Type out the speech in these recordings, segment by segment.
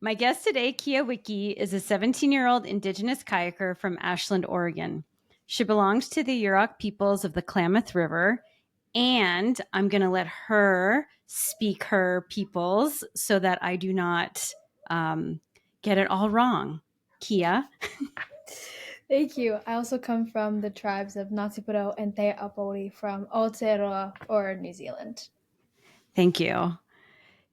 My guest today, Keeya Wiki, is a 17-year-old Indigenous Kayaker from Ashland, Oregon. She belongs to the Yurok peoples of the Klamath River, and I'm going to let her speak her peoples so that I do not get it all wrong. Keeya. Thank you. I also come from the tribes of Ngati, Porou, and Aupouri from Aotearoa, or New Zealand. Thank you.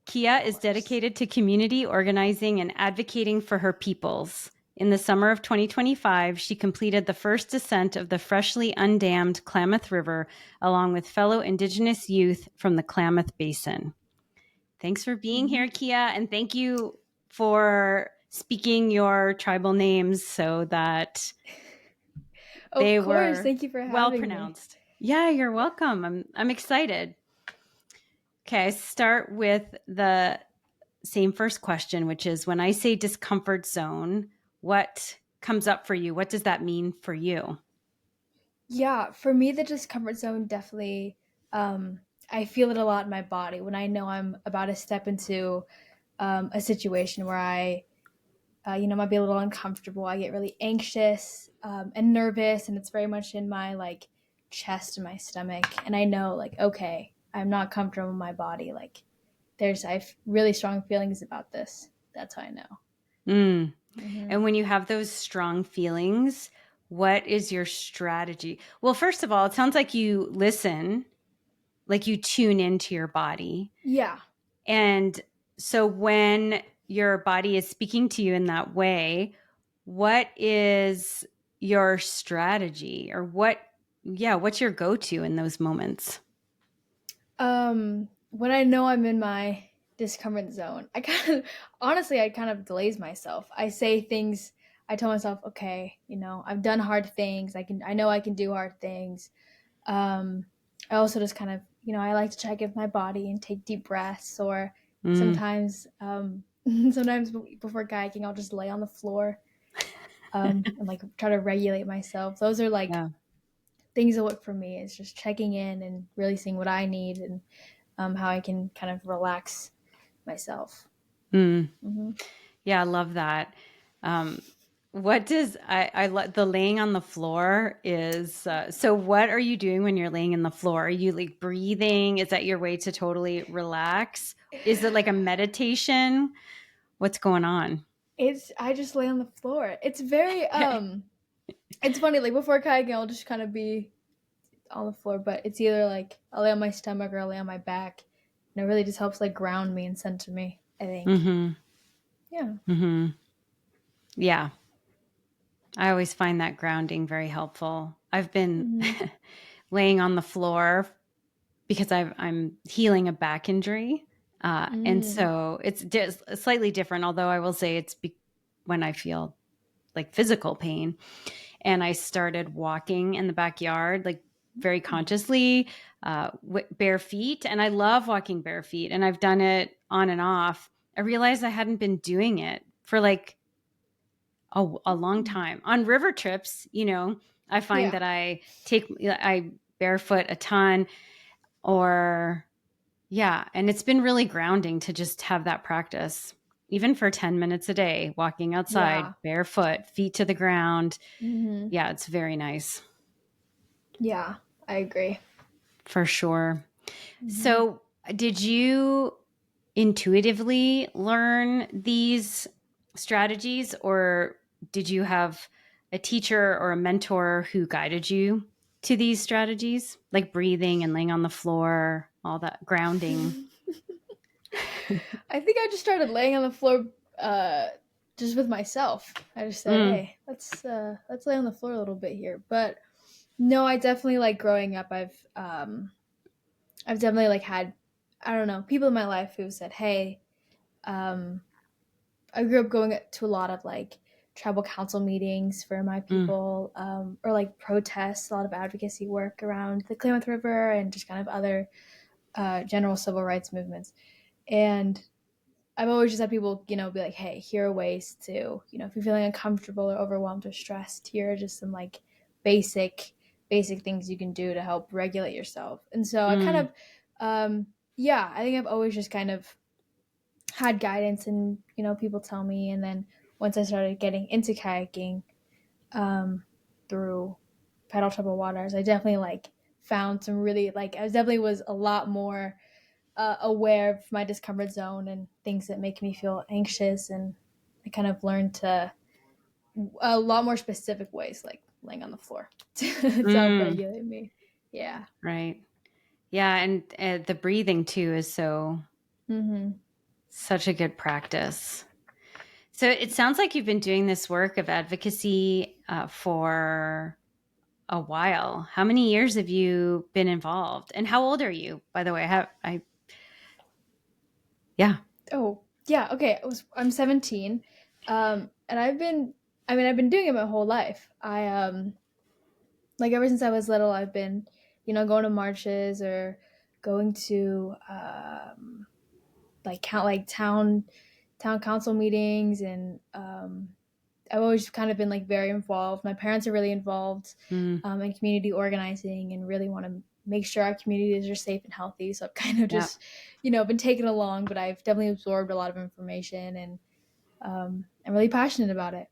Keeya is Of course. dedicated to community organizing and advocating for her peoples. In the summer of 2025, she completed the first descent of the freshly undammed Klamath River along with fellow Indigenous youth from the Klamath Basin. Thanks for being here, Keeya, and thank you for speaking your tribal names so that Of they course. were Thank you for well having me. pronounced. Yeah, you're welcome. I'm excited. Okay, I start with the same first question, which is when I say discomfort zone, what comes up for you? What does that mean for you? Yeah, for me, the discomfort zone definitely, I feel it a lot in my body when I know I'm about to step into a situation where I might be a little uncomfortable. I get really anxious and nervous, and it's very much in my like chest and my stomach. And I know, like, okay, I'm not comfortable in my body. Like, I have really strong feelings about this. That's how I know. Mm. Mm-hmm. And when you have those strong feelings, what is your strategy? Well, first of all, it sounds like you listen, like you tune into your body. Yeah. And so when your body is speaking to you in that way, what is your strategy or what's your go-to in those moments? When I know I'm in my discomfort zone, I kind of delays myself. I say things. I tell myself, okay, I've done hard things. I know I can do hard things. Um, I also just kind of, I like to check in with my body and take deep breaths. Or Mm, sometimes, sometimes before kayaking, I'll just lay on the floor and like try to regulate myself. Those are like yeah. things that work for me. Is just checking in and really seeing what I need and how I can kind of relax myself. Mm. Mm-hmm. Yeah, I love that. Um, what does the laying on the floor is so what are you doing when you're laying in the floor? Are you like breathing? Is that your way to totally relax? Is it like a meditation? What's going on? I just lay on the floor. It's very it's funny, like before kayaking I'll just kind of be on the floor, but it's either like I'll lay on my stomach or I'll lay on my back. And it really just helps like ground me and center me, I think. Mm-hmm. Yeah. Mm-hmm. Yeah. I always find that grounding very helpful. I've been Mm-hmm. laying on the floor because I'm healing a back injury. And Mm. so slightly different, although I will say when I feel like physical pain. And I started walking in the backyard, like very consciously, bare feet. And I love walking bare feet. And I've done it on and off. I realized I hadn't been doing it for like a long time. On river trips, I find Yeah. that I barefoot a ton or yeah, and it's been really grounding to just have that practice. Even for 10 minutes a day, walking outside Yeah. barefoot, feet to the ground. Mm-hmm. Yeah, it's very nice Yeah, I agree. for sure. Mm-hmm. So, did you intuitively learn these strategies, or did you have a teacher or a mentor who guided you to these strategies, like breathing and laying on the floor, all that grounding? I think I just started laying on the floor just with myself. I just said, Mm, "Hey, let's lay on the floor a little bit here." But no, I definitely like growing up. I've definitely like had, I don't know, people in my life who said, "Hey, um, I grew up going to a lot of like tribal council meetings for my mm, people, or like protests, a lot of advocacy work around the Klamath River and just kind of other general civil rights movements." And I've always just had people, be like, "Hey, here are ways to, if you're feeling uncomfortable or overwhelmed or stressed, here are just some like basic, basic things you can do to help regulate yourself." And so I kind mm, of, yeah, I think I've always just kind of had guidance and, people tell me. And then once I started getting into kayaking, through pedal trouble waters, I definitely like found some really like I definitely was a lot more aware of my discomfort zone and things that make me feel anxious, and I kind of learned to a lot more specific ways, like laying on the floor to help Mm, regulate me. Yeah. right. Yeah. And the breathing too is Mm-hmm. such a good practice. So it sounds like you've been doing this work of advocacy for a while. How many years have you been involved? And how old are you, by the way? Yeah. Oh, yeah. Okay. I'm 17, and I've been doing it my whole life. Like ever since I was little, I've been, going to marches or going to like town council meetings, and I've always kind of been like very involved. My parents are really involved Mm, in community organizing and really want to make sure our communities are safe and healthy. So I've kind of yeah. just, been taken along, but I've definitely absorbed a lot of information, and I'm really passionate about it.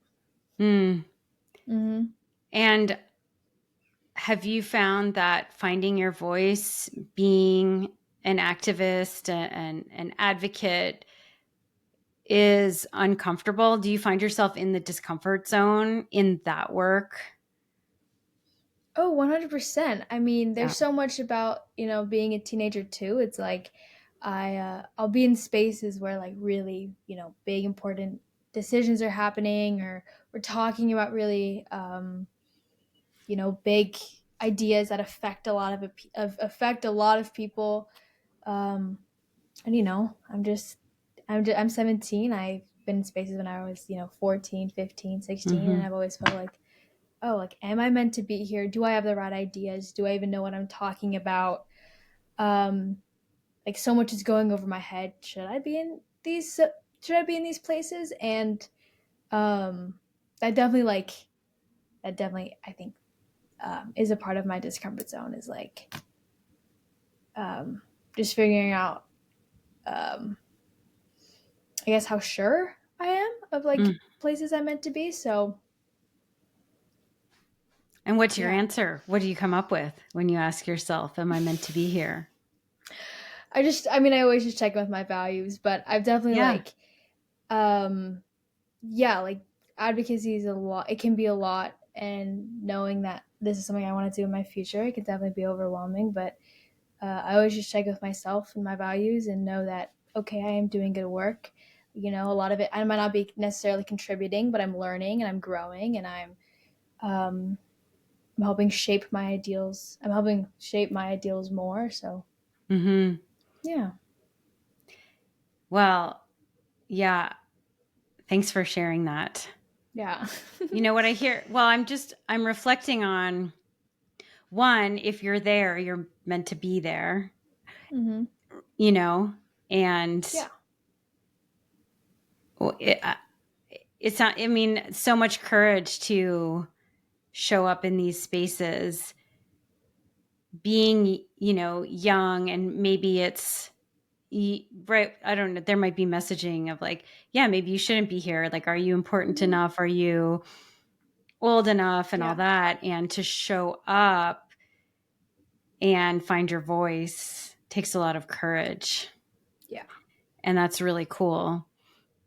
Mm. Mm-hmm. And have you found that finding your voice, being an activist and an advocate is uncomfortable? Do you find yourself in the discomfort zone in that work? Oh, 100%. I mean, Yeah. there's so much about, being a teenager too. It's like I'll be in spaces where like really, big important decisions are happening, or we're talking about really big ideas that affect a lot of people. Um and I'm 17. I've been in spaces when I was, 14, 15, 16, and Mm-hmm. I've always felt like, oh, like, am I meant to be here? Do I have the right ideas? Do I even know what I'm talking about? Um, like, so much is going over my head. Should I be in these places? And um, that definitely, I think, is a part of my discomfort zone. Is like um, just figuring out, um, I guess, how sure I am of like Mm. places I'm meant to be. So And what's your yeah, answer? What do you come up with when you ask yourself, am I meant to be here? I always just check with my values, but I've definitely Yeah. like um yeah, like advocacy is a lot. It can be a lot, and knowing that this is something I want to do in my future, it can definitely be overwhelming. But I always just check with myself and my values, and know that okay, I am doing good work. A lot of it I might not be necessarily contributing, but I'm learning and I'm growing, and um, I'm helping shape my ideals. I'm helping shape my ideals more. So Mm-hmm. yeah, Well, yeah. Thanks for sharing that. yeah, You know what I hear? Well, I'm reflecting on one, if you're there, you're meant to be there, hmm you know, and yeah, it, it's not, I mean, so much courage to show up in these spaces, being, young, and maybe it's, right. I don't know. There might be messaging of like, yeah, maybe you shouldn't be here. Like, are you important hmm enough? Are you old enough and all yeah, that? And to show up and find your voice takes a lot of courage. yeah. And that's really cool.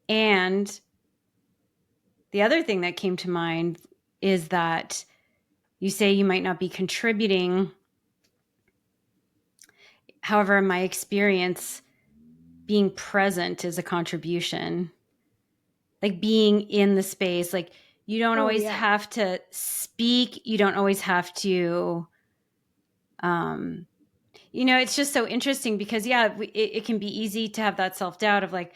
And the other thing that came to mind is that you say you might not be contributing. However, in my experience, being present is a contribution. Like being in the space, like you don't Oh always yeah. have to speak. You don't always have to, um, it's just so interesting because, yeah, it can be easy to have that self doubt of like,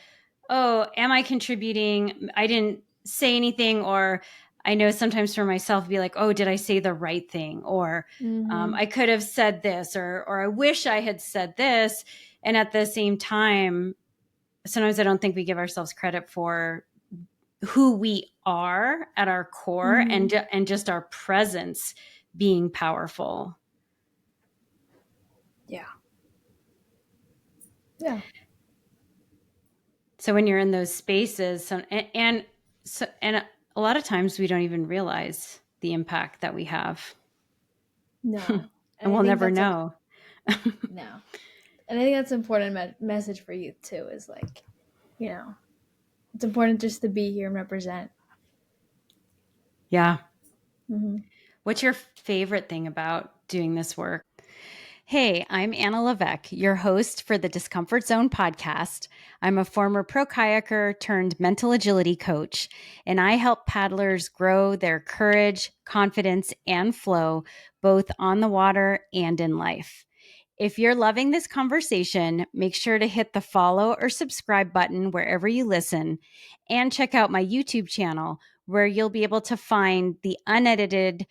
oh, am I contributing? I didn't say anything. Or I know sometimes for myself, be like, oh, did I say the right thing? Or hmm I could have said this, or I wish I had said this. And at the same time, sometimes I don't think we give ourselves credit for who we are at our core, hmm and just our presence being powerful. Yeah. Yeah. So So when you're in those spaces, and a lot of times we don't even realize the impact that we have. No. And And I we'll think never that's like, know. no. And I think that's an important message for youth too, is like, you know, it's important just to be here and represent. Yeah. Mm-hmm. What's your favorite thing about doing this work? Hey, I'm Anna Levesque, your host for the Discomfort Zone podcast. I'm a former pro kayaker turned mental agility coach, and I help paddlers grow their courage, confidence, and flow both on the water and in life. If you're loving this conversation, make sure to hit the follow or subscribe button wherever you listen, and check out my YouTube channel where you'll be able to find the unedited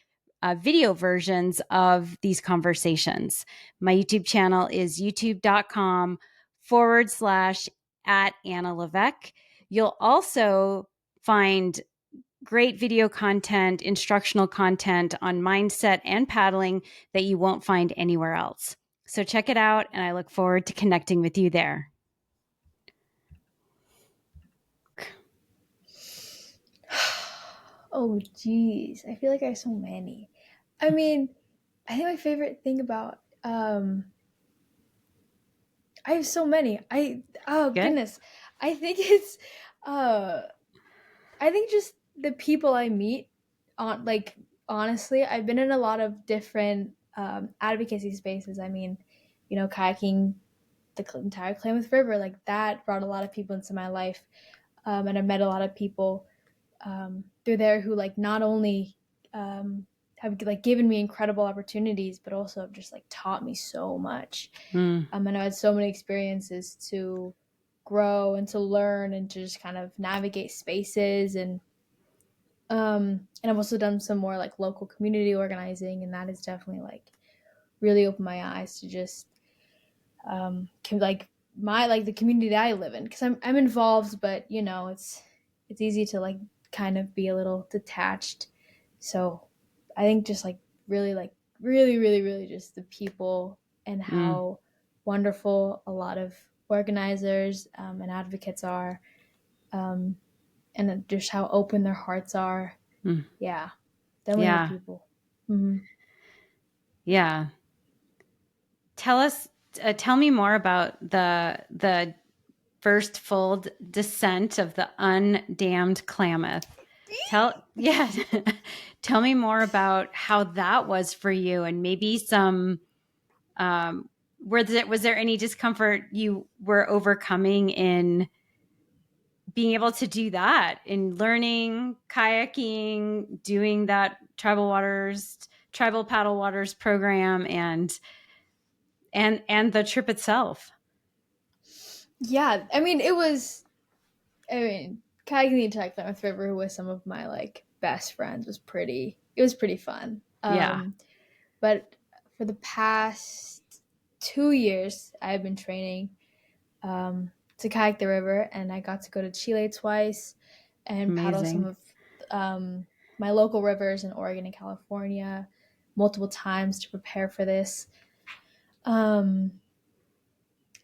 video versions of these conversations. My YouTube channel is youtube.com/@Anna Levesque. You'll also find great video content, instructional content on mindset and paddling that you won't find anywhere else. So check it out, and I look forward to connecting with you there. Oh, geez. I feel like I have so many. I mean, I think my favorite thing about I have so many. Oh Good? goodness. I think it's uh I think just the people I meet on like honestly, I've been in a lot of different advocacy spaces. I mean, kayaking the entire Klamath River, like that brought a lot of people into my life. And I met a lot of people through there who like not only have like given me incredible opportunities, but also have just like taught me so much. And I had so many experiences to grow and to learn and to just kind of navigate spaces and I've also done some more like local community organizing, and that has definitely like really opened my eyes to just like the community that I live in, because I'm involved, but it's easy to like kind of be a little detached. So I think just like really really really just the people and how wonderful a lot of organizers and advocates are, um, and just how open their hearts are. Yeah, definitely the Yeah. people. Mm-hmm. Yeah. Tell me more about the first full descent of the undammed Klamath. Yeah. Tell me more about how that was for you, and maybe some was there any discomfort you were overcoming in being able to do that, in learning kayaking, doing that tribal paddle waters program, and the trip itself? Yeah, I mean, kayaking the entire Klamath River with some of my like best friends was pretty fun. Yeah. But for the past 2 years, I've been training to kayak the river, and I got to go to Chile twice and paddle some Amazing. of my local rivers in Oregon and California multiple times to prepare for this. Um,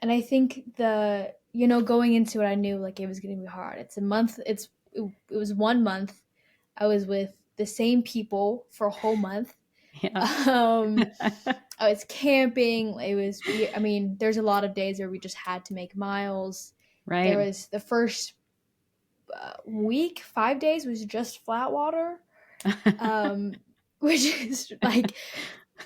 and I think going into it, I knew like it was going to be hard. It's a month. It was 1 month. I was with the same people for a whole month. Yeah. I was camping. I mean, there's a lot of days where we just had to make miles. There Right. was the first week, 5 days was just flat water, which is like,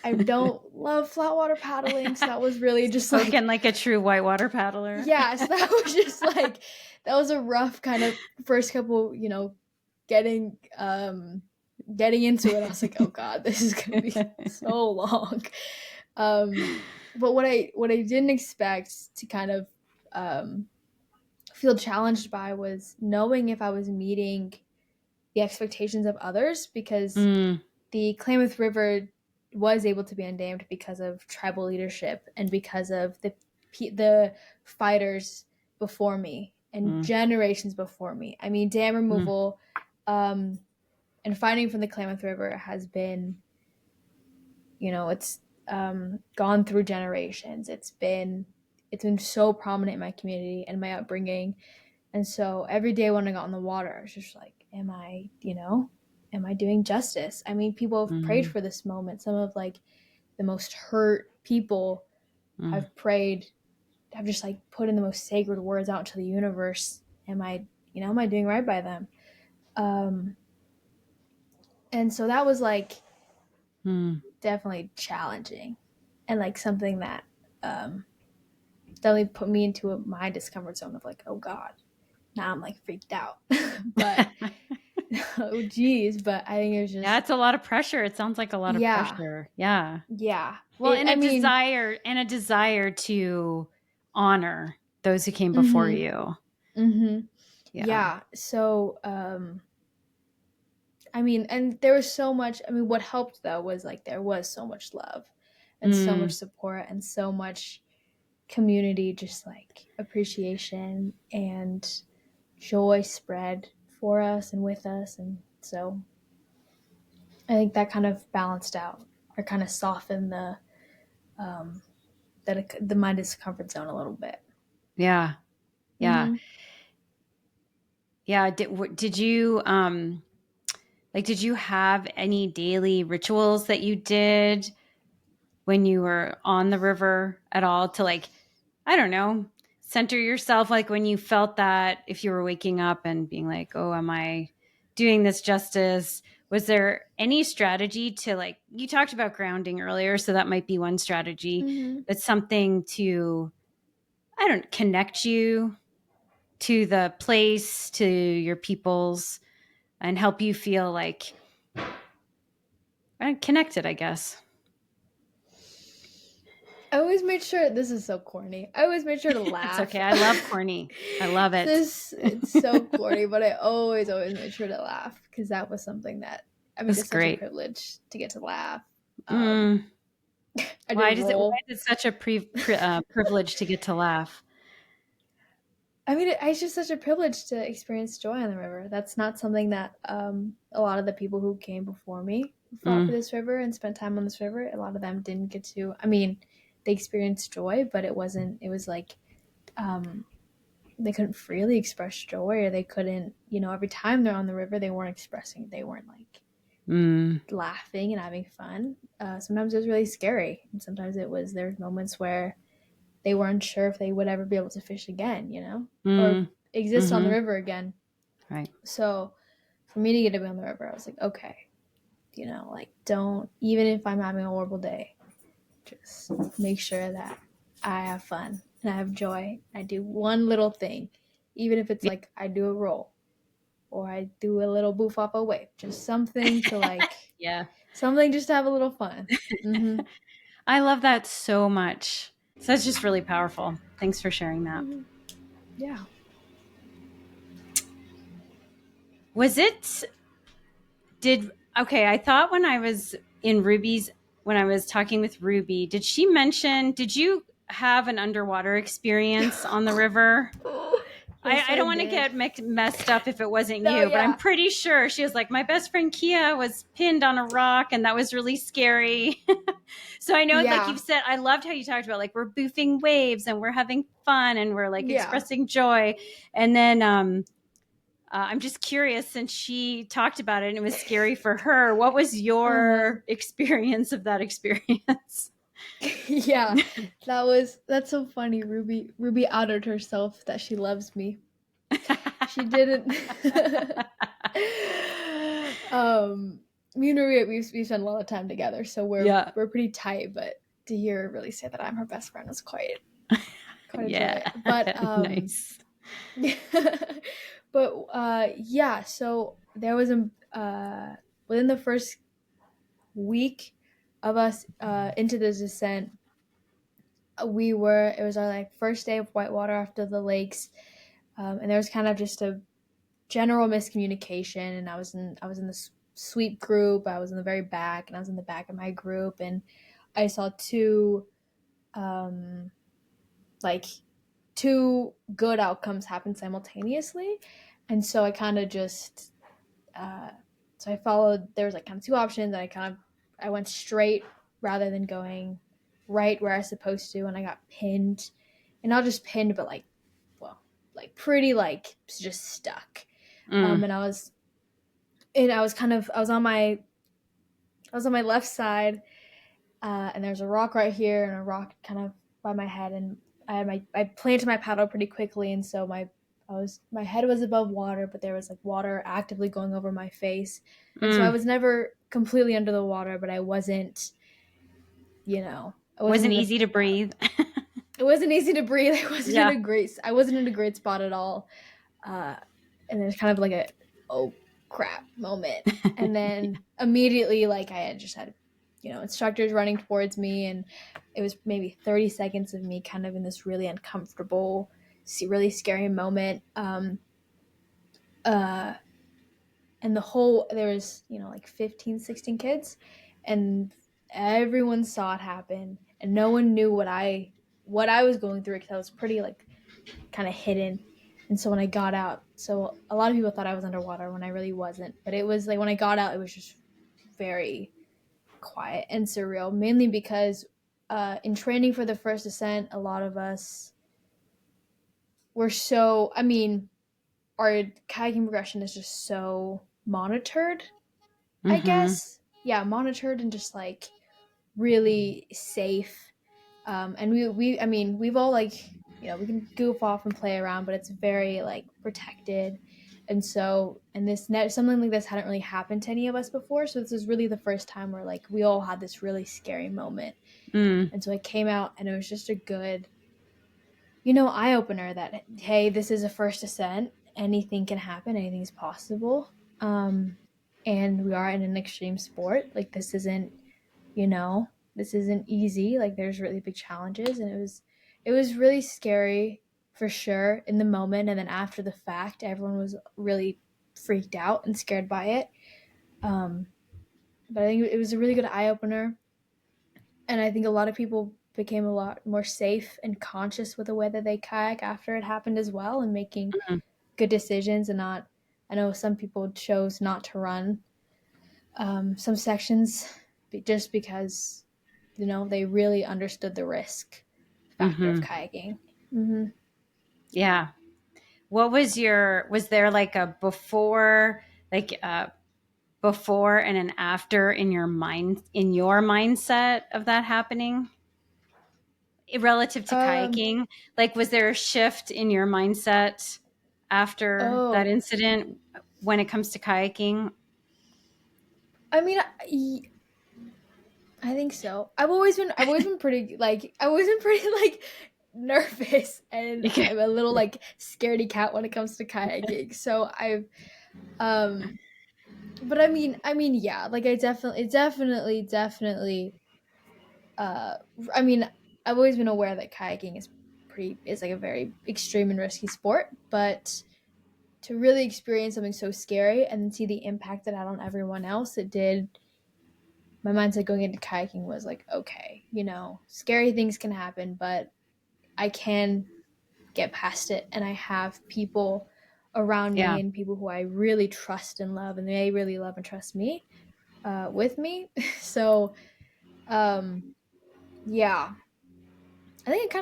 I don't love flat water paddling. So that was really just Spoken like, like a true whitewater paddler. yeah. So that was just like, that was a rough kind of first couple, getting, getting into it. I was like, oh God, this is going to be so long. But what I didn't expect to kind of feel challenged by was knowing if I was meeting the expectations of others, because the Klamath River was able to be undammed because of tribal leadership and because of the fighters before me and generations before me. I mean, dam removal and fighting from the Klamath River has been, it's gone through generations. It's been so prominent in my community and my upbringing. And so every day when I got in the water, I was just like, am I doing justice? I mean, people have prayed Mm. for this moment. Some of like the most hurt people Mm. have prayed, have just like put in the most sacred words out into the universe. Am I doing right by them? And so that was like Mm. definitely challenging, and like something that definitely put me into my discomfort zone of like, oh God, now I'm like freaked out. But oh geez, but I think it was Yeah, just, it's a lot of pressure. It sounds like a lot of yeah, pressure. Yeah. yeah. Well, and I mean, a desire to honor those who came before mm-hmm, you. mm-hmm, Yeah. yeah. So, I mean, and there was so much. I mean, what helped though was like there was so much love and so much Mm. support and so much community, just like appreciation and joy spread for us and with us. And so I think that kind of balanced out or kind of softened um, the my discomfort zone a little bit. Yeah. Yeah. Mm-hmm. Yeah. Did you, like, did you have any daily rituals that you did when you were on the river at all to, like, I don't know, center yourself? Like when you felt that, if you were waking up and being like, oh, am I doing this justice? Was there any strategy to, like, you talked about grounding earlier, so that might be one strategy, Mm-hmm. but something to, I don't, connect you to the place, to your peoples, and help you feel like connected, I guess. I always made sure, this is so corny. I always made sure to It's laugh. okay. I love corny. I love it. It's so corny, but I always made sure to laugh because that was something that, I mean, That's it's such a great. privilege to get to laugh. Mm. I did Why roll. is it such a privilege to get to laugh? I mean, it's just such a privilege to experience joy on the river. That's not something that a lot of the people who came before me, who fought for Mm. this river and spent time on this river, a lot of them didn't get to. I mean, they experienced joy, but it wasn't. It was like um, they couldn't freely express joy, or they couldn't. Every time they're on the river, they weren't expressing. They weren't like Mm. laughing and having fun. Sometimes it was really scary, and sometimes there's moments where they weren't sure if they would ever be able to fish again, or Mm. exist on the Mm-hmm. river again. Right. So for me to get to be on the river, I was like, okay, like don't, even if I'm having a horrible day, just make sure that I have fun and I have joy. I do one little thing, even if it's like I do a roll or I do a little boof off a wave, just something to like, Yeah. something just to have a little fun. Mm-hmm. I love that so much. So that's just really powerful. Thanks for sharing that. Mm-hmm. Yeah. Was it, I thought when I was when I was talking with Ruby, did you have an underwater experience on the river? Yes, I I don't want to did. get messed up if it wasn't No, you, but I'm yeah. pretty sure she was like, my best friend Keeya was pinned on a rock and that was really scary. So I know, like Yeah. you've said, I loved how you talked about like we're boofing waves and we're having fun and we're like Yeah. expressing joy. And then I'm just curious, since she talked about it and it was scary for her, what was Uh-huh. your experience of that experience? Yeah. That's so funny. Ruby outed herself that she loves me. She didn't. Me and Ruby, we spent a lot of time together, so Yeah. we're pretty tight, but to hear her really say that I'm her best friend was quite a joy. Yeah. But Nice. but yeah, so there was a within the first week of us into the descent, it was our like first day of whitewater after the lakes, and there was kind of just a general miscommunication, and I was in the sweep group, I was in the very back, and I was in the back of my group, and I saw um like two good outcomes happen simultaneously, and so I kind of just so I followed. There was like kind of two options, and I went straight rather than going right where I was supposed to, and I got pinned, and not just pinned, but like, well, like pretty like just stuck. Mm. And I was kind of I was on my left side, and there's a rock right here and a rock kind of by my head, and I planted my paddle pretty quickly, and so my head was above water, but there was like water actively going over my face, and so I Mm. was never completely under the water, but I wasn't, I wasn't Wasn't in the easy to breathe. it wasn't easy to breathe. Yeah. I wasn't in a great spot at all. And there's kind of like a oh crap moment, and then immediately like I had just had instructors running towards me, and it was maybe 30 seconds of me kind of in this really uncomfortable, really scary moment. Uh and there was like 15, 16 kids, and everyone saw it happen, and no one knew what I was going through, because I was pretty like kind of hidden. And so when I got out, so a lot of people thought I was underwater when I really wasn't. But it was like when I got out, it was just very quiet and surreal, mainly because in training for the first ascent, a lot of us were so, I mean, our kayaking progression is just so monitored, I Mm-hmm. guess. Yeah, monitored and just like really safe. And I mean, we've all like, we can goof off and play around, but it's very like protected. And so, and something like this hadn't really happened to any of us before. So this is really the first time where like we all had this really scary moment. Mm. And so I came out, and it was just a good, eye opener that, hey, this is a first ascent. Anything can happen. Anything's possible. And we are in an extreme sport. Like you know, this isn't easy. Like there's really big challenges, and it was really scary for sure in the moment, and then after the fact, everyone was really freaked out and scared by it. Um, but I think it was a really good eye opener, and I think a lot of people became a lot more safe and conscious with the way that they kayak after it happened as well, and making Mm. good decisions and not. I know some people chose not to run some sections just because they really understood the risk factor of Mm-hmm. kayaking. Mm-hmm. Yeah. Was there like a like before and an after in your mindset of that happening relative to Um. kayaking? Like, was there a shift in your mindset after that Oh, incident when it comes to kayaking? I mean, I think so. I've always been pretty like, nervous, and Okay. I'm a little like scaredy cat when it comes to kayaking. So um, but yeah, like definitely. Uh, I mean, I've always been aware that kayaking is like a very extreme and risky sport, but to really experience something so scary and then see the impact it had on everyone else, it did. My mindset going into kayaking was like, okay, scary things can happen, but I can get past it, and I have people around Yeah. me and people who I really trust and love, and they really love and trust me with me. So, um, yeah, I think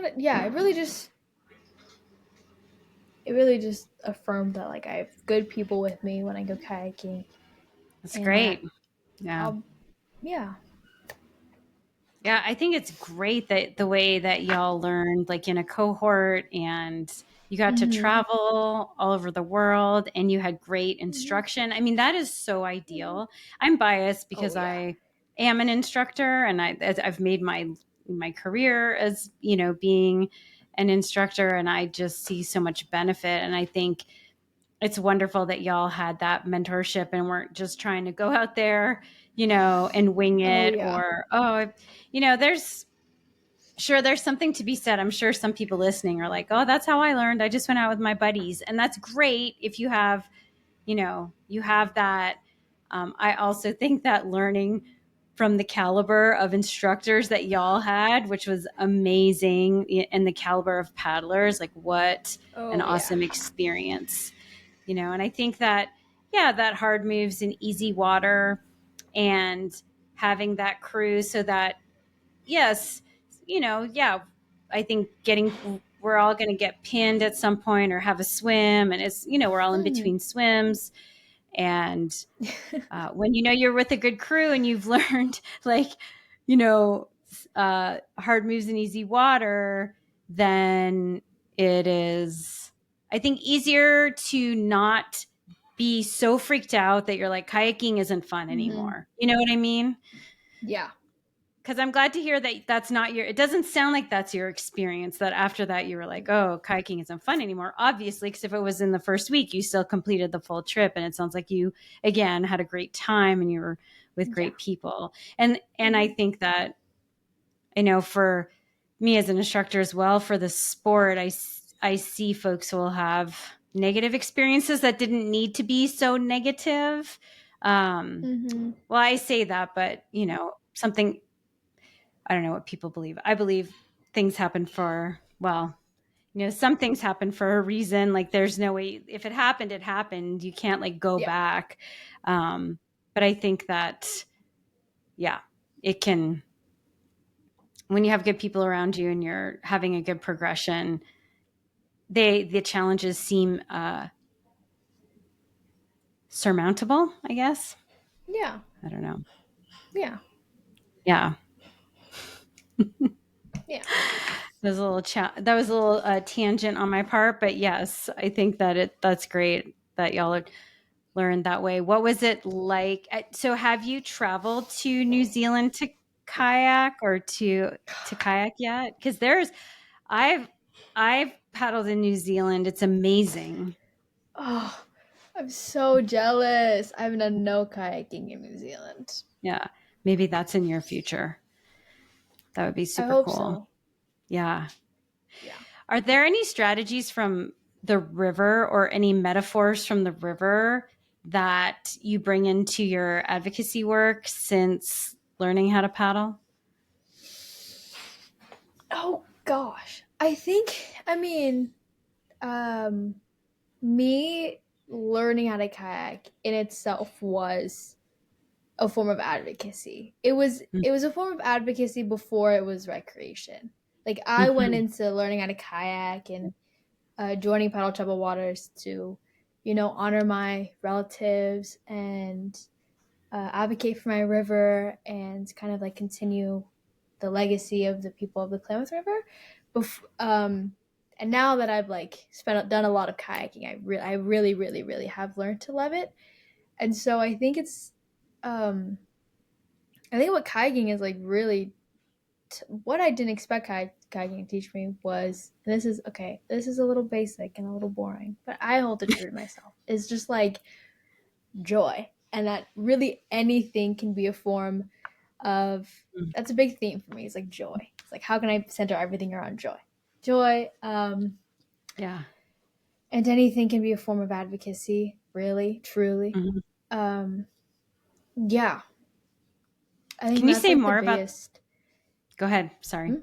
it really just affirmed that like I have good people with me when I go kayaking, That's and that great. Yeah. I'll yeah. Yeah, I think it's great that the way that y'all learned, like in a cohort, and you got to Mhm. travel all over the world and you had great Mhm. instruction. I mean, that is so Mhm. ideal. I'm biased Oh because yeah. I am an instructor, and I've made my career as, being an instructor, and I just see so much benefit. And I think it's wonderful that y'all had that mentorship and weren't just trying to go out there, and wing Oh it, yeah. or, there's something to be said. I'm sure some people listening are like, oh, that's how I learned. I just went out with my buddies. And that's great if you have that. I also think that learning from the caliber of instructors that y'all had, which was amazing, and the caliber of paddlers, like what an Oh yeah. awesome experience. And I think that, yeah, that hard moves in easy water, and having that crew so that, yes, yeah, I think getting we're all going to get pinned at some point or have a swim, and it's, we're all in between swims. And when you're with a good crew and you've learned hard moves in easy water, then it is, I think, easier to not be so freaked out that you're like, kayaking isn't fun anymore. You know what I mean? Yeah. Because I'm glad to hear that that's not it doesn't sound like that's your experience, that after that you were like, oh, kayaking isn't fun anymore. Obviously, because if it was in the first week, you still completed the full trip. And it sounds like you, again, had a great time and you were with great people. And I think that, for me as an instructor as well, for the sport, I see folks who will have negative experiences that didn't need to be so negative. Well, I say that, but, something, I don't know what people believe. I believe things happen for, some things happen for a reason. Like there's no way, if it happened, it happened. You can't go back. But I think that, it can, when you have good people around you and you're having a good progression, the challenges seem surmountable, I guess. Yeah. I don't know. Yeah. Yeah. Yeah. That was a little tangent on my part, but yes, I think that that's great that y'all learned that way. What was it like? So have you traveled to New Zealand to kayak or to kayak yet? Because I've paddled in New Zealand. It's amazing. Oh, I'm so jealous. I haven't done no kayaking in New Zealand. Yeah. Maybe that's in your future. That would be super I hope cool. so. Yeah. Yeah. Are there any strategies from the river or any metaphors from the river that you bring into your advocacy work since learning how to paddle? Oh gosh. Me learning how to kayak in itself was a form of advocacy. It was a form of advocacy before it was recreation. Like I went into learning how to kayak and joining paddle troubled waters to, honor my relatives and advocate for my river and kind of continue the legacy of the people of the Klamath River. And now that I've done a lot of kayaking, I really, really, really have learned to love it. And so I think I think what kayaking is really what I didn't expect kayaking to teach me was, and this is a little basic and a little boring, but I hold it true to myself. It's just joy, and that really anything can be a form of. That's a big theme for me. It's joy. It's how can I center everything around joy. Yeah. And anything can be a form of advocacy, really, truly. Yeah. I think Can you that's say more the about? biggest. Go ahead. Sorry.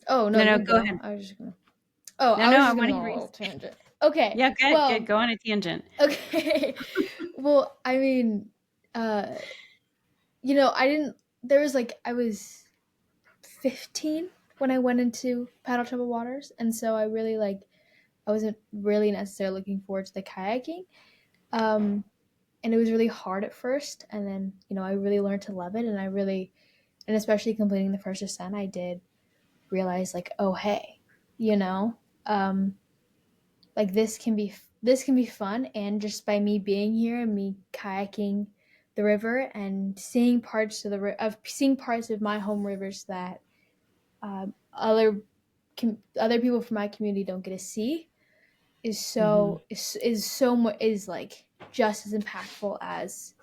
Oh no, No, you go go. ahead. I was just gonna. Oh, No, I was I just want gonna to go on hear a you. little tangent. Okay. Yeah, good. Well, Good. Go on a tangent. okay. Well, I mean, I didn't. There was I was 15 when I went into paddle troubled waters, and so I really I wasn't really necessarily looking forward to the kayaking, and it was really hard at first, and then I really learned to love it, and especially completing the first ascent, I did realize oh hey, um, this can be fun, and just by me being here and me kayaking the river and seeing parts of my home rivers that other people from my community don't get to see is just as impactful as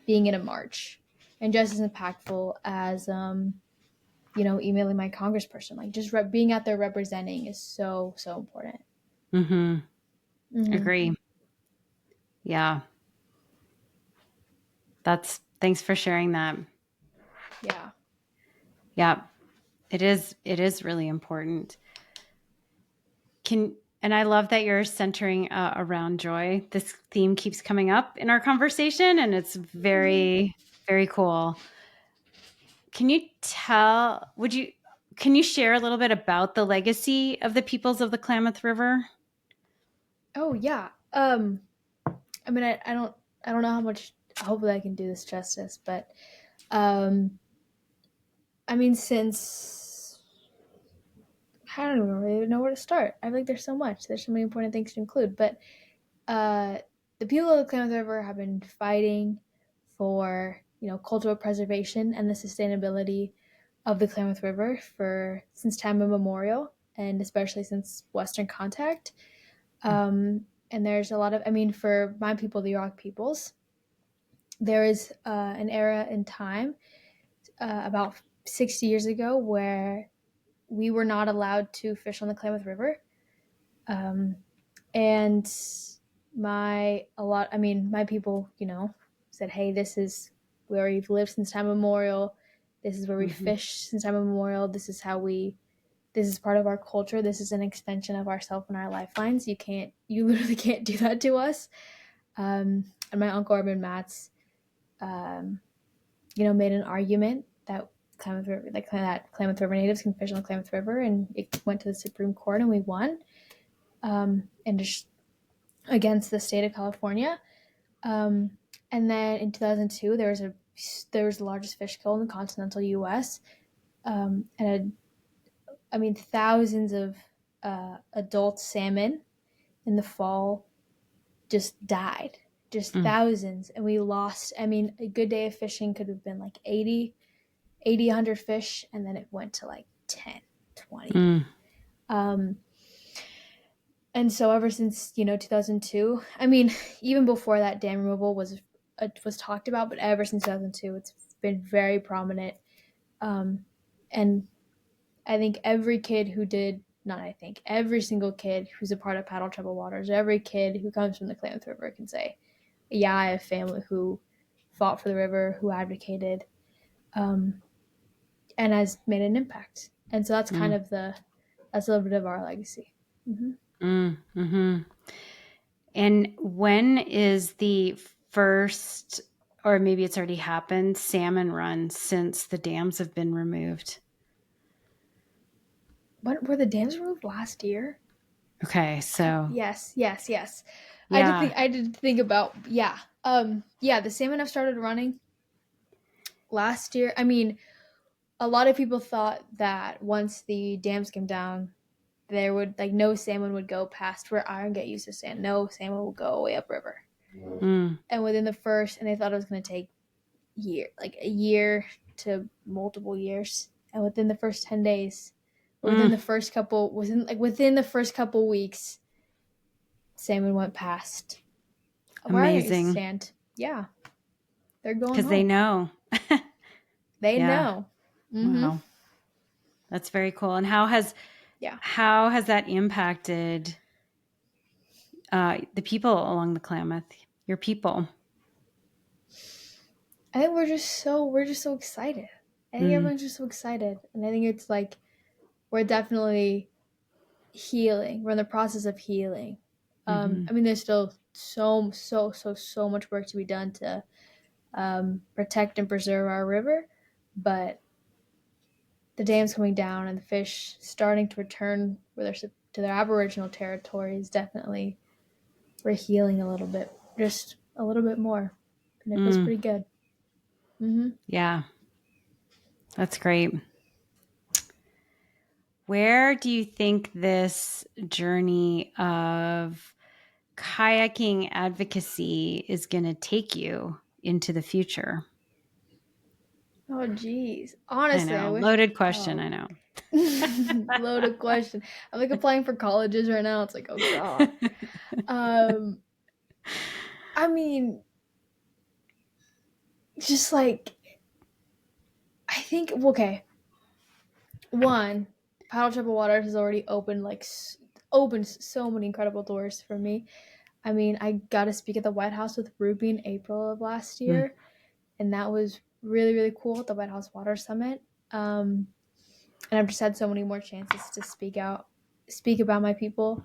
being in a march, and just as impactful as emailing my congressperson. Just being out there representing is so important. Agree. Yeah. Thanks for sharing that. Yeah. Yeah. It is really important. And I love that you're centering around joy. This theme keeps coming up in our conversation, and it's very, very cool. Can you can you share a little bit about the legacy of the peoples of the Klamath River? Oh yeah. I mean, I don't know how much. Hopefully, I can do this justice, but um, I mean, since I don't even really know where to start. I feel like there's so much. There's so many important things to include, but uh, the people of the Klamath River have been fighting for cultural preservation and the sustainability of the Klamath River for since time immemorial, and especially since Western contact. And there's a lot of, I mean, for my people, the Yurok peoples, there is an era in time about 60 years ago where we were not allowed to fish on the Klamath River. Um, and my people, said, hey, this is where we've lived since time immemorial. This is where we fish since time immemorial. This is part of our culture. This is an extension of ourself and our lifelines. You literally can't do that to us. And my uncle Urban Matz, made an argument that Klamath River, that Klamath River natives can fish on the Klamath River, and it went to the Supreme Court, and we won. And just against the state of California. And then in 2002, there was the largest fish kill in the continental U.S. Thousands of adult salmon in the fall just died, just thousands, and we lost. I mean, a good day of fishing could have been like 100 fish, and then it went to like 10, 20. And so ever since 2002, I mean, even before that, dam removal was talked about, but ever since 2002, it's been very prominent. And I think every kid who did not I think every single kid who's a part of Paddle Trouble Waters, every kid who comes from the Klamath River can say, yeah, I have family who fought for the river, who advocated, and has made an impact. And so that's kind of that's a little bit of our legacy. And when is the first, or maybe it's already happened, salmon run since the dams have been removed? What were the dams removed last year? Okay, so Yes. yeah, I did think about the salmon have started running last year. I mean, a lot of people thought that once the dams came down, there would no salmon would go past where Iron Gate used to stand. No salmon will go way upriver. And within and they thought it was going to take a year to multiple years. And within the first 10 days, within the first couple weeks, salmon went past where I used to stand. Yeah, they're going because they know. They know. Wow, that's very cool. And how has that impacted the people along the Klamath? Your people? I think we're just so excited. I think everyone's just so excited, and I think it's we're definitely healing. We're in the process of healing. I mean, there's still so much work to be done to protect and preserve our river, but the dams coming down and the fish starting to return to their Aboriginal territories, definitely we're healing a little bit, just a little bit more, and it feels pretty good. Yeah, that's great. Where do you think this journey of kayaking advocacy is going to take you into the future? Oh, geez. Honestly, I know. I wish. Loaded question. I know. Loaded question. I'm applying for colleges right now. It's oh god. I mean, just I think okay. One, Paddle Trouble Waters has already opened so many incredible doors for me. I mean, I got to speak at the White House with Ruby in April of last year, and that was really, really cool at the White House Water Summit. And I've just had so many more chances to speak about my people.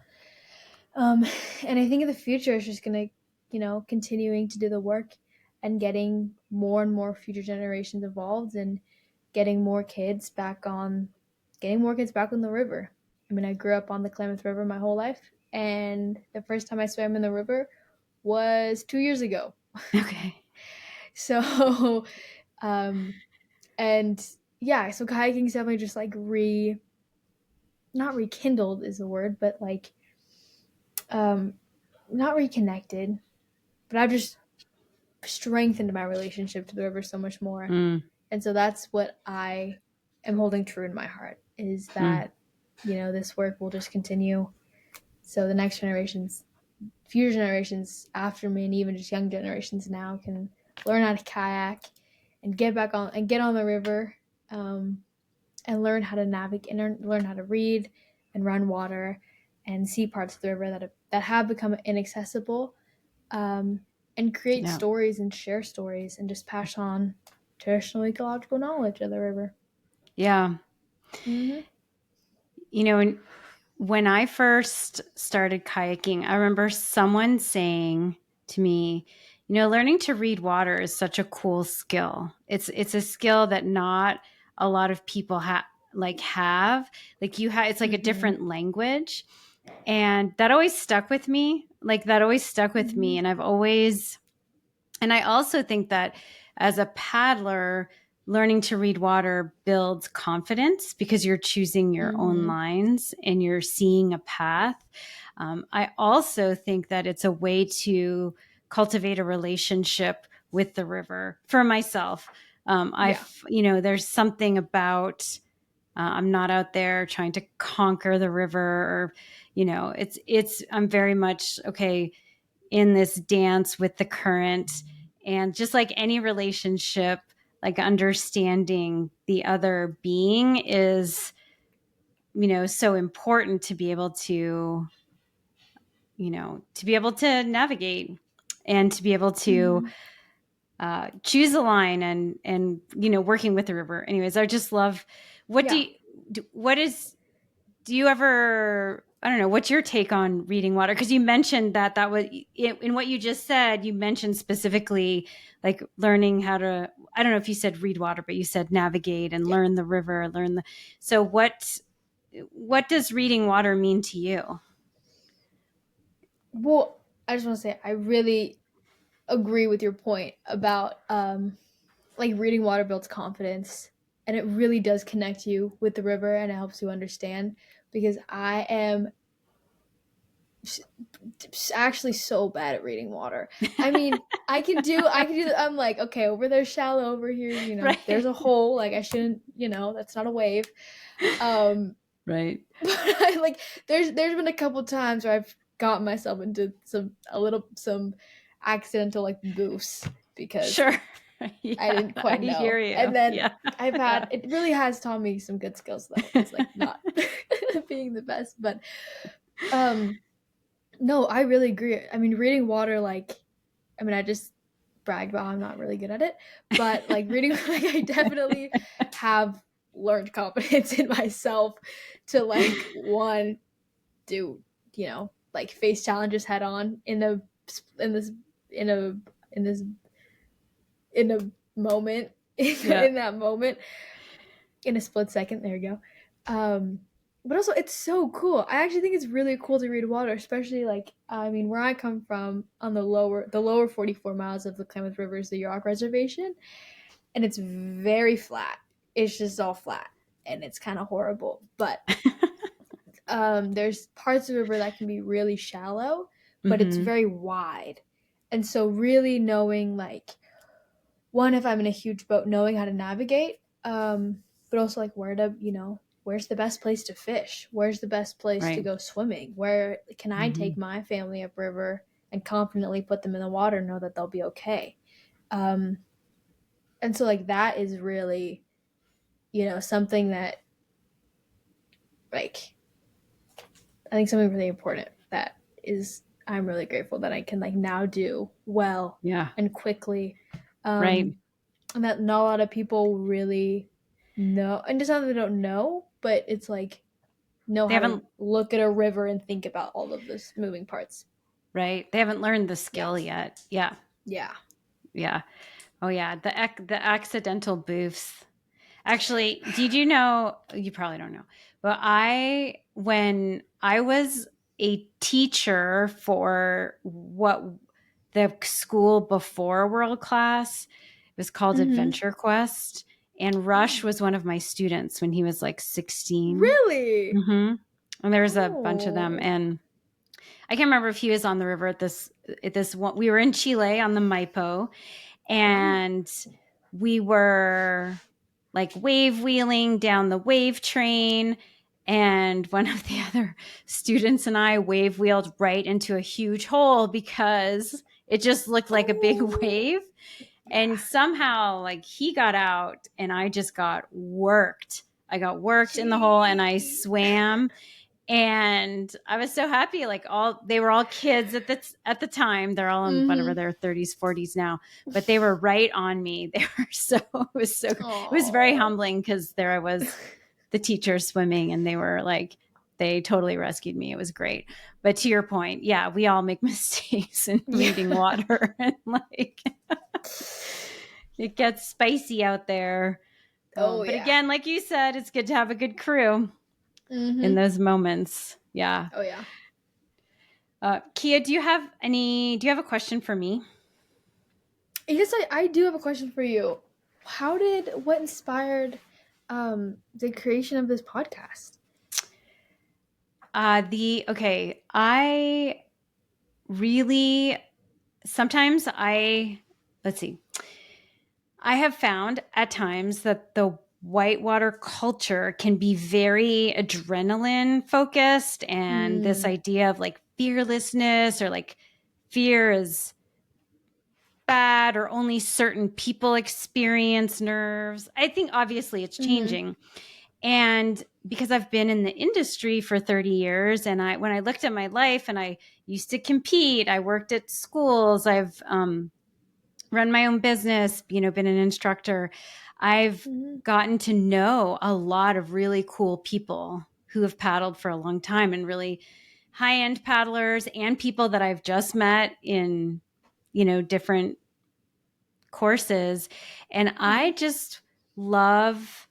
And I think in the future, it's just going to, continuing to do the work and getting more and more future generations involved and getting more kids back on getting more kids back on the river. I mean, I grew up on the Klamath River my whole life, and the first time I swam in the river was 2 years ago. Okay. So, and yeah, so kayaking's definitely just like not rekindled is the word, but like, not reconnected, but I've just strengthened my relationship to the river so much more. Mm. And so that's what I am holding true in my heart, is that, this work will just continue. So the next generations, future generations after me, and even just young generations now, can learn how to kayak and get back on and get on the river, and learn how to navigate and learn how to read and run water and see parts of the river that have become inaccessible, and create stories and share stories and just pass on traditional ecological knowledge of the river. Yeah. Mm-hmm. When I first started kayaking, I remember someone saying to me, learning to read water is such a cool skill. It's a skill that not a lot of people have. It's like a different language. And that always stuck with me. And I also think that as a paddler, learning to read water builds confidence because you're choosing your own lines and you're seeing a path. I also think that it's a way to cultivate a relationship with the river for myself. There's something about, I'm not out there trying to conquer the river, or, I'm very much, okay, in this dance with the current. And just like any relationship, like understanding the other being is, so important to be able to, navigate and to be able to choose a line and, working with the river. Anyways, I just love, do you ever, I don't know, what's your take on reading water? Because you mentioned that was in what you just said, you mentioned specifically like learning how to, I don't know if you said read water, but you said navigate and learn the river, so what does reading water mean to you? Well, I just want to say, I really agree with your point about, like, reading water builds confidence, and it really does connect you with the river, and it helps you understand, because I am actually so bad at reading water. I mean, I can do I'm like, okay, over there's shallow, over here, Right. there's a hole, like I shouldn't, that's not a wave. Right. But there's been a couple times where I've gotten myself into some accidental like boofs because Sure. I didn't quite know. I hear you. And then it really has taught me some good skills though. It's like not being the best, but no, I really agree. I mean, reading water, I just bragged about how I'm not really good at it, but like reading, like I definitely have learned confidence in myself to do, like face challenges head on in a moment, in that moment, in a split second. There you go. But also, it's so cool. I actually think it's really cool to read water, especially where I come from on the lower 44 miles of the Klamath River is the Yurok Reservation, and it's very flat. It's just all flat, and it's kind of horrible. But there's parts of the river that can be really shallow, but it's very wide, and so really knowing if I'm in a huge boat, knowing how to navigate, but also where to where's the best place to fish? Where's the best place to go swimming? Where can I take my family upriver and confidently put them in the water and know that they'll be okay? And so that is really, something that I think something really important that is, I'm really grateful that I can now do well and quickly. Right. And that not a lot of people really know, and just not that they don't know, but it's know how to look at a river and think about all of those moving parts. Right. They haven't learned the skill yet. Yeah. Yeah. Yeah. Oh yeah. The accidental boofs. Actually, did you know, you probably don't know, but when I was a teacher for what the school before World Class, it was called Mm-hmm. Adventure Quest. And Rush was one of my students when he was like 16. Really? Mm-hmm. And there was a bunch of them. Oh. And I can't remember if he was on the river at this one. We were in Chile on the Maipo, and we were like wave wheeling down the wave train. And one of the other students and I wave wheeled right into a huge hole because it just looked like a big wave. And somehow, like, he got out and I just got worked. I got worked in the hole and I Gee. swam, and I was so happy. Like, they were all kids at the time. They're all in whatever their 30s, 40s now, but they were right on me. They were it was very Oh. humbling because there I was, the teacher swimming, and they totally rescued me. It was great. But to your point, yeah, we all make mistakes in reading water, and like it gets spicy out there. Oh But yeah. again, like you said, it's good to have a good crew in Mm-hmm. those moments. Yeah. Oh yeah. Keeya, do you have a question for me? Yes, I do have a question for you. What inspired the creation of this podcast? I really, sometimes let's see. I have found at times that the whitewater culture can be very adrenaline focused, and this Mm. idea of like fearlessness, or like fear is bad, or only certain people experience nerves. I think obviously it's Mm-hmm. changing. And because I've been in the industry for 30 years, and when I looked at my life, and I used to compete, I worked at schools, I've run my own business, been an instructor. I've Mm-hmm. gotten to know a lot of really cool people who have paddled for a long time, and really high-end paddlers, and people that I've just met in, different courses. And Mm-hmm. I just love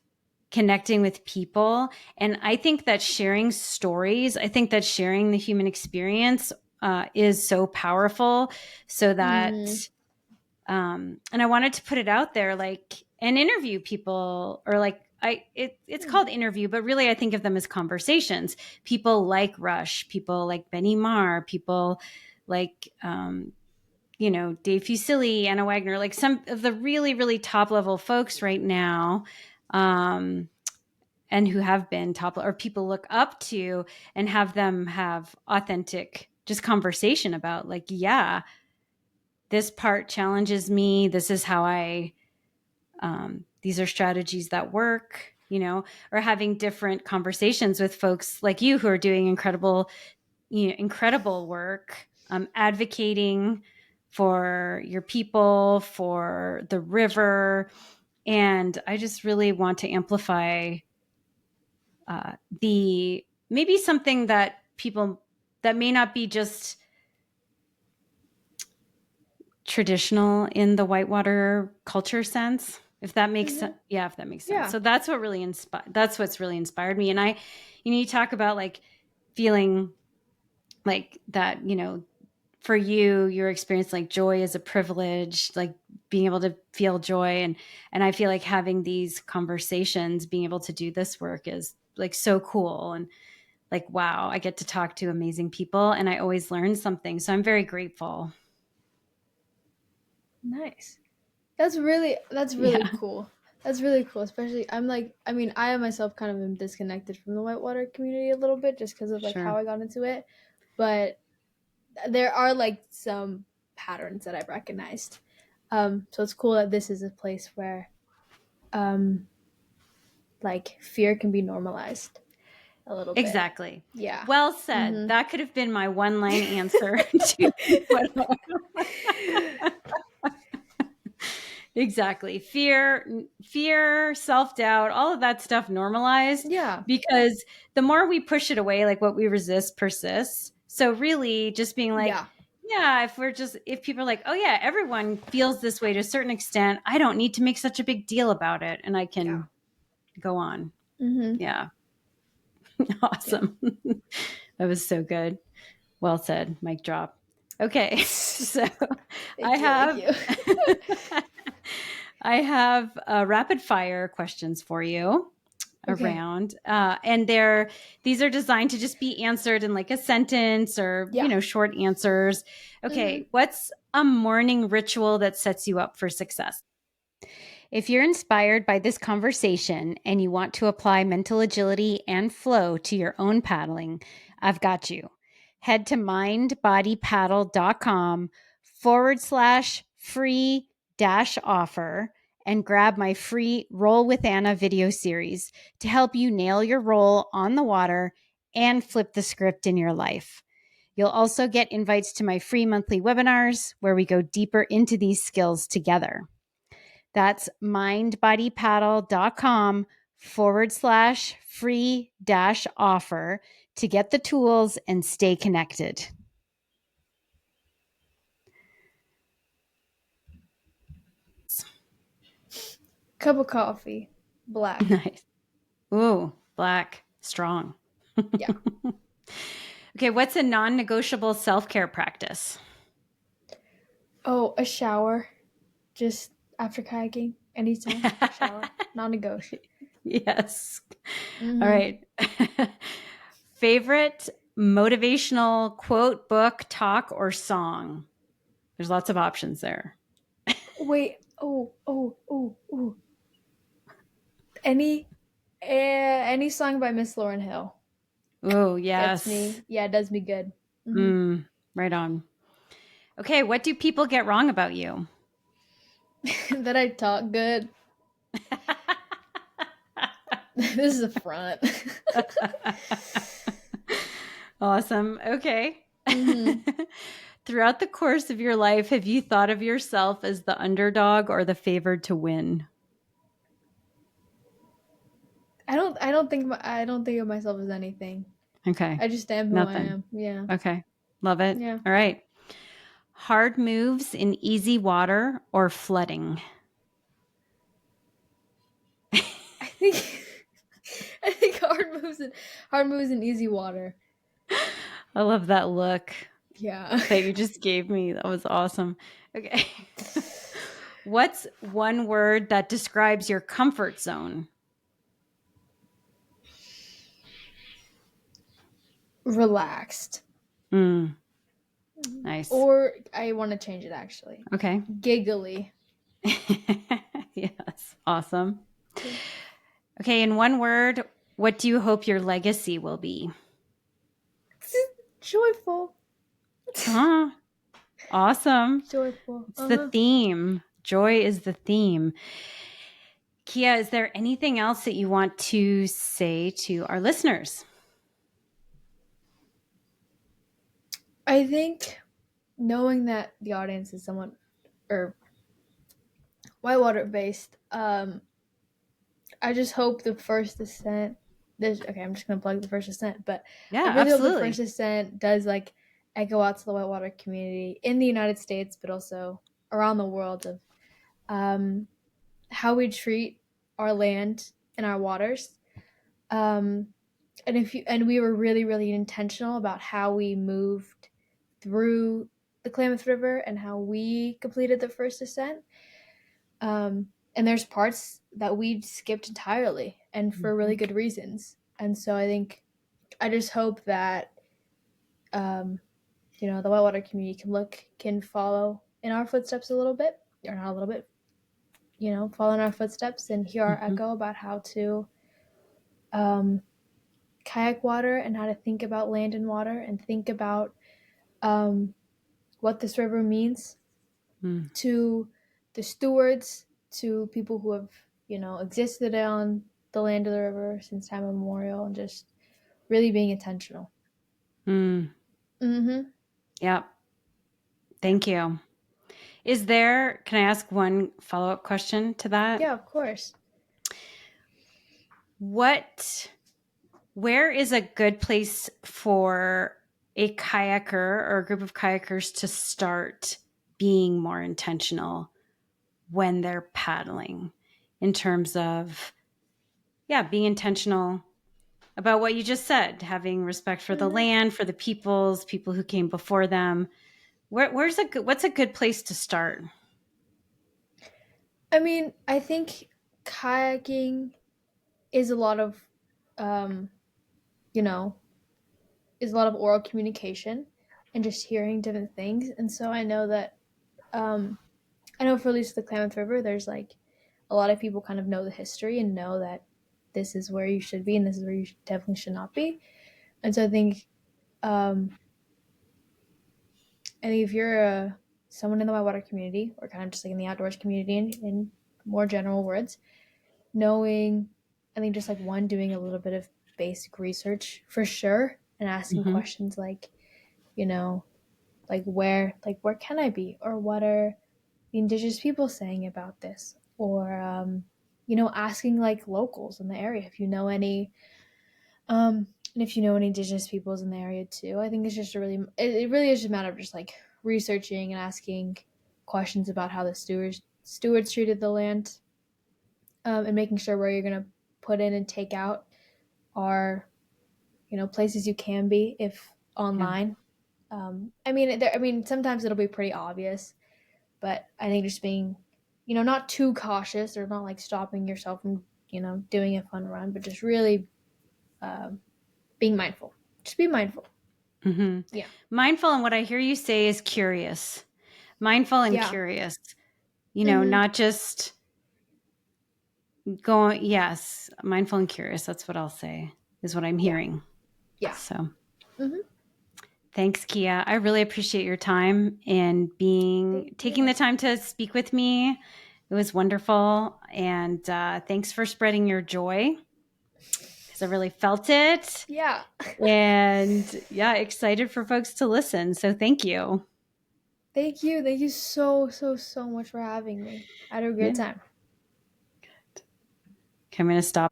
connecting with people. And I think that sharing stories, I think that sharing the human experience is so powerful, so that, Mm-hmm. and I wanted to put it out there, like, and interview people, or like, it's called interview, but really I think of them as conversations. People like Rush, people like Benny Marr, people like, Dave Fusilli, Anna Wagner, like some of the really, really top level folks right now, and who have been top, or people look up to, and have them have authentic just conversation about, like, yeah, this part challenges me. This is how these are strategies that work, or having different conversations with folks like you who are doing incredible work, advocating for your people, for the river. And I just really want to amplify the maybe something that people that may not be just traditional in the whitewater culture sense, if that makes Mm-hmm. sense. Yeah, if that makes sense. Yeah. So that's what's really inspired me. And you talk about like feeling like that, for you, your experience, like joy is a privilege, like being able to feel joy. And I feel like having these conversations, being able to do this work is like so cool. And like, wow, I get to talk to amazing people, and I always learn something. So I'm very grateful. Nice. That's really Yeah, cool. That's really cool. Especially I myself kind of am disconnected from the whitewater community a little bit just because of like how sure. I got into it. But there are like some patterns that I've recognized. So it's cool that this is a place where um like fear can be normalized a little bit. Exactly. Yeah. Well said. Mhm. That could have been my one line answer to what. Exactly. Fear, self-doubt, all of that stuff normalized, Yeah. because the more we push it away, like what we resist persists. So really just being like, Yeah. yeah, if people are like, oh yeah, everyone feels this way to a certain extent, I don't need to make such a big deal about it. And I Yeah. can go on. Mm-hmm. Yeah. Awesome. Yeah. That was so good. Well said. Mic drop. Okay. So I have I have rapid fire questions for you around and these are designed to just be answered in like a sentence or short answers. Okay. What's a morning ritual that sets you up for success? If you're inspired by this conversation and you want to apply mental agility and flow to your own paddling, I've got you. Head to mindbodypaddle.com/free-offer and grab my free Roll with Anna video series to help you nail your roll on the water and flip the script in your life. You'll also get invites to my free monthly webinars where we go deeper into these skills together. That's mindbodypaddle.com/free-offer to get the tools and stay connected. Cup of coffee, black. Nice. Ooh, black, strong. Yeah. Okay, what's a non-negotiable self-care practice? Oh, a shower. Just after kayaking, anytime. Shower, non-negotiable. Yes. Mm-hmm. All right. Favorite motivational quote, book, talk, or song? There's lots of options there. Wait. Oh. Any song by Miss Lauryn Hill. Oh, yes. Gets me. Yeah, it does me good. Mm-hmm. Right on. Okay, what do people get wrong about you? That I talk good. This is a front. Awesome. Okay. Mm-hmm. Throughout the course of your life, have you thought of yourself as the underdog or the favored to win? I don't think of myself as anything. Okay. I just am who I am. Yeah. Okay. Love it. Yeah. All right. Hard moves in easy water or flooding? I think hard moves in easy water. I love that look. Yeah. That you just gave me. That was awesome. Okay. What's one word that describes your comfort zone? Relaxed. Nice. Or I want to change it actually. Okay. Giggly. Yes. Awesome. Okay. In one word, what do you hope your legacy will be? Joyful. Awesome. Joyful. It's the theme. Joy is the theme. Keeya, is there anything else that you want to say to our listeners? I think knowing that the audience is somewhat whitewater based, I just hope the first ascent. I'm just gonna plug the first ascent, but yeah, I really absolutely. hope the first ascent does like echo out to the whitewater community in the United States, but also around the world of how we treat our land and our waters. And we were really, really intentional about how we moved through the Klamath River and how we completed the first ascent. And there's parts that we skipped entirely and for really good reasons. And so I just hope that, the whitewater community can follow in our footsteps a little bit, or not a little bit, follow in our footsteps and hear our echo about how to kayak water and how to think about land and water and think about what this river means to the stewards, to people who have, existed on the land of the river since time immemorial, and just really being intentional. Yep. Thank you. Can I ask one follow-up question to that? Yeah, of course. Where is a good place for a kayaker or a group of kayakers to start being more intentional when they're paddling in terms of, being intentional about what you just said, having respect for the land, for the people who came before them. What's a good place to start? I mean, I think kayaking is a lot of, um, you know, is a lot of oral communication and just hearing different things. And so um, I know for at least the Klamath River, there's like a lot of people kind of know the history and know that this is where you should be and this is where you definitely should not be. And so um, I think if you're someone in the whitewater community or kind of just like in the outdoors community in more general words, knowing, I think just like one, doing a little bit of basic research for sure and asking Mm-hmm. questions like, you know, where can I be, or what are the indigenous people saying about this, or asking like locals in the area if you know any, and if you know any indigenous peoples in the area too. I think it's just it really is just a matter of just like researching and asking questions about how the stewards treated the land, and making sure where you're gonna put in and take out are, places you can be if Yeah. online. I mean, sometimes it'll be pretty obvious, but I think just being, not too cautious or not like stopping yourself from, doing a fun run, but just really um, being mindful. Just be mindful. Mm-hmm. Yeah. Mindful, and what I hear you say is curious. Mindful and Yeah. curious. Mm-hmm. Not just going. Yes, mindful and curious. That's what I'll say. Is what I'm Yeah. hearing. Yeah. So. Mm-hmm. Thanks, Keeya. I really appreciate your time and Thank taking the you. time to speak with me. It was wonderful. And thanks for spreading your joy, because I really felt it. Yeah. And yeah, excited for folks to listen. So thank you. Thank you. Thank you so, so, so much for having me. I had a great Yeah. time. Okay, I'm going to stop.